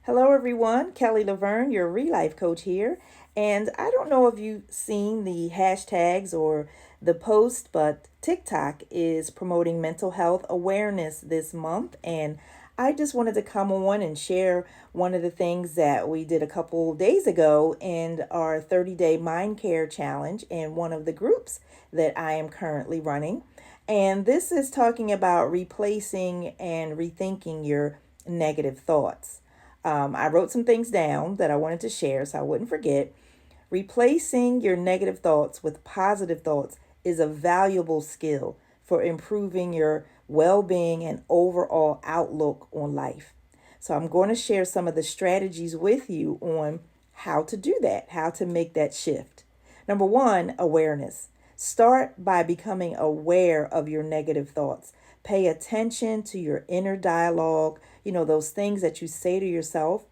Hello, everyone. Kelly Laverne, your real life coach here. And I don't know if you've seen the hashtags or the post, but TikTok is promoting mental health awareness this month. And I just wanted to come on and share one of the things that we did a couple days ago in our 30-day mind care challenge in one of the groups that I am currently running. And this is talking about replacing and rethinking your negative thoughts. I wrote some things down that I wanted to share so I wouldn't forget. Replacing your negative thoughts with positive thoughts is a valuable skill for improving your well being and overall outlook on life. So, I'm going to share some of the strategies with you on how to do that, how to make that shift. Number one, awareness. Start by becoming aware of your negative thoughts. Pay attention to your inner dialogue, those things that you say to yourself,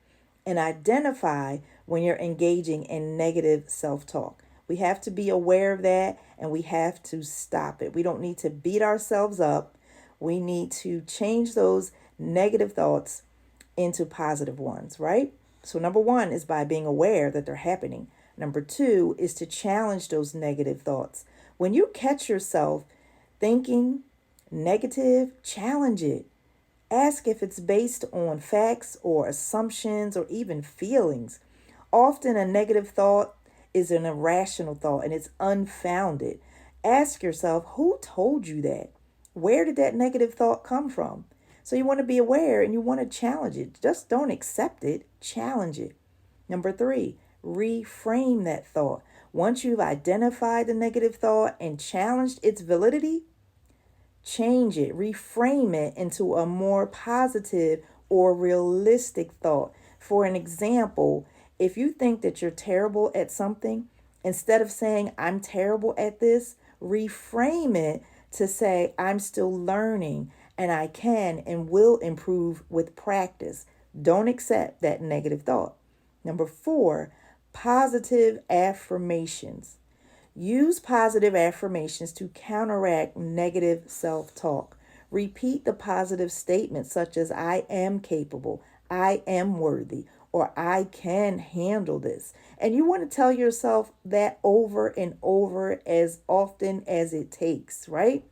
and identify when you're engaging in negative self talk. We have to be aware of that and we have to stop it. We don't need to beat ourselves up. We need to change those negative thoughts into positive ones, right? So, number one is by being aware that they're happening. Number two is to challenge those negative thoughts. When you catch yourself thinking negative, challenge it. Ask if it's based on facts or assumptions or even feelings. Often, a negative thought is an irrational thought and it's unfounded. Ask yourself, who told you that? Where did that negative thought come from? So, you want to be aware and you want to challenge it. Just don't accept it, challenge it. Number three, reframe that thought. Once you've identified the negative thought and challenged its validity, change it, reframe it into a more positive or realistic thought. For an example, if you think that you're terrible at something, instead of saying, I'm terrible at this, reframe it to say, I'm still learning and I can and will improve with practice. Don't accept that negative thought. Number four, positive affirmations. Use positive affirmations to counteract negative self talk. Repeat the positive statements such as I am capable, I am worthy, or I can handle this. And you want to tell yourself that over and over as often as it takes, right?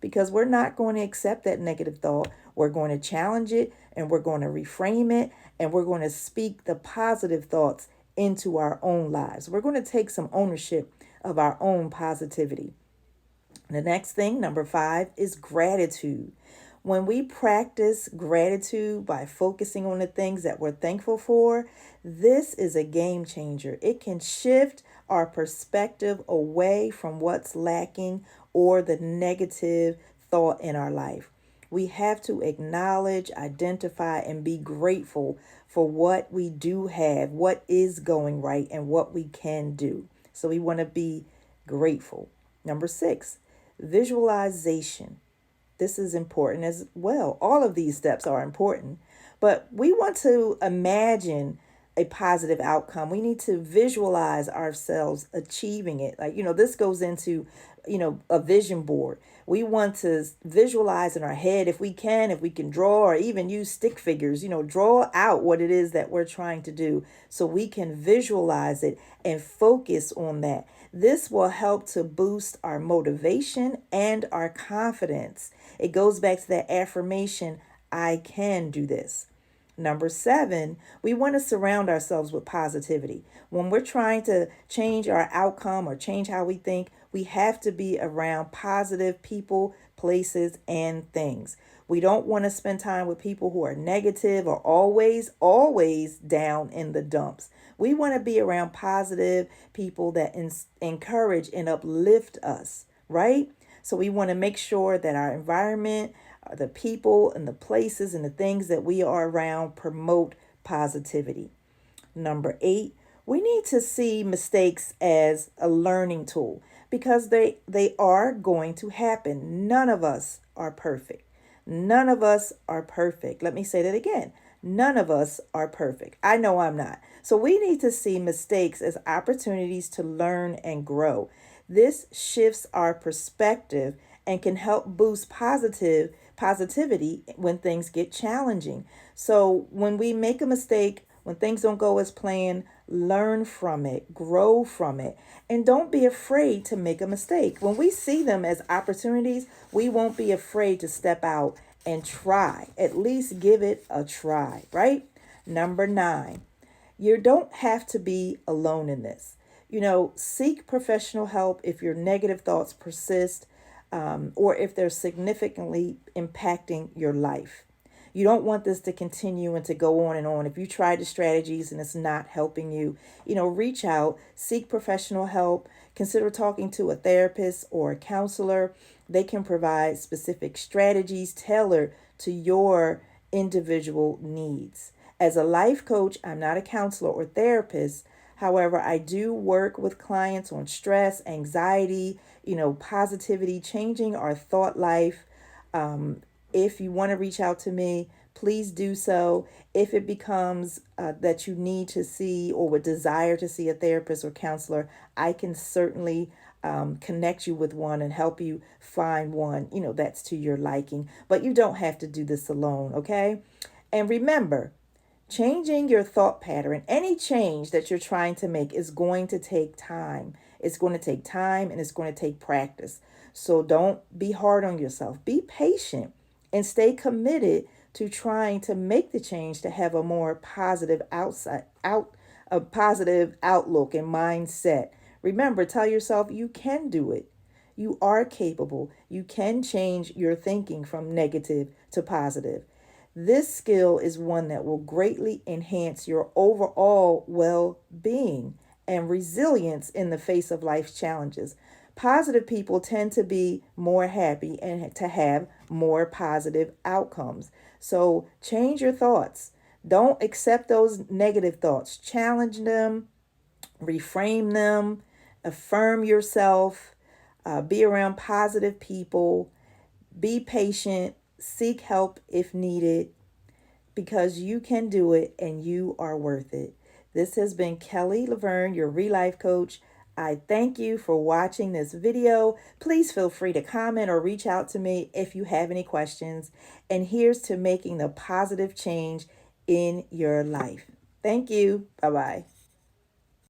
Because we're not going to accept that negative thought. We're going to challenge it and we're going to reframe it and we're going to speak the positive thoughts into our own lives. We're going to take some ownership of our own positivity. The next thing, number five, is gratitude. When we practice gratitude by focusing on the things that we're thankful for, this is a game changer. It can shift our perspective away from what's lacking or the negative thought in our life. We have to acknowledge, identify, and be grateful for what we do have, what is going right, and what we can do. So we want to be grateful. Number six, visualization. This is important as well. All of these steps are important, but we want to imagine a positive outcome. We need to visualize ourselves achieving it. This goes into, a vision board. We want to visualize in our head if we can draw or even use stick figures, draw out what it is that we're trying to do so we can visualize it and focus on that. This will help to boost our motivation and our confidence. It goes back to that affirmation, I can do this. Number seven, we want to surround ourselves with positivity. When we're trying to change our outcome or change how we think, we have to be around positive people, places, and things. We don't want to spend time with people who are negative or always down in the dumps. We want to be around positive people that encourage and uplift us, right? So we want to make sure that our environment, the people and the places and the things that we are around promote positivity. Number eight, we need to see mistakes as a learning tool because they are going to happen. None of us are perfect. None of us are perfect. Let me say that again. None of us are perfect. I know I'm not. So we need to see mistakes as opportunities to learn and grow. This shifts our perspective and can help boost positive positivity when things get challenging. So when we make a mistake, when things don't go as planned, learn from it, grow from it, and don't be afraid to make a mistake. When we see them as opportunities, we won't be afraid to step out and try. At least give it a try, right? Number 9, you don't have to be alone in this. Seek professional help if your negative thoughts persist, or if they're significantly impacting your life. You don't want this to continue and to go on and on. If you try the strategies and it's not helping you, reach out, seek professional help, consider talking to a therapist or a counselor. They can provide specific strategies tailored to your individual needs. As a life coach, I'm not a counselor or therapist. However, I do work with clients on stress, anxiety, positivity, changing our thought life. If you want to reach out to me, please do so. If it becomes that you need to see or would desire to see a therapist or counselor, I can certainly connect you with one and help you find one, that's to your liking. But you don't have to do this alone, okay? And remember, changing your thought pattern, any change that you're trying to make, is going to take time. It's going to take time and it's going to take practice. So don't be hard on yourself. Be patient and stay committed to trying to make the change to have a more positive a positive outlook and mindset. Remember, tell yourself you can do it. You are capable. You can change your thinking from negative to positive. This skill is one that will greatly enhance your overall well being and resilience in the face of life's challenges. Positive people tend to be more happy and to have more positive outcomes. So change your thoughts. Don't accept those negative thoughts. Challenge them, reframe them, affirm yourself, be around positive people, be patient, seek help if needed, because you can do it and you are worth it. This has been Kelly Laverne, your Real Life Coach. I thank you for watching this video. Please feel free to comment or reach out to me if you have any questions. And here's to making the positive change in your life. Thank you. Bye-bye.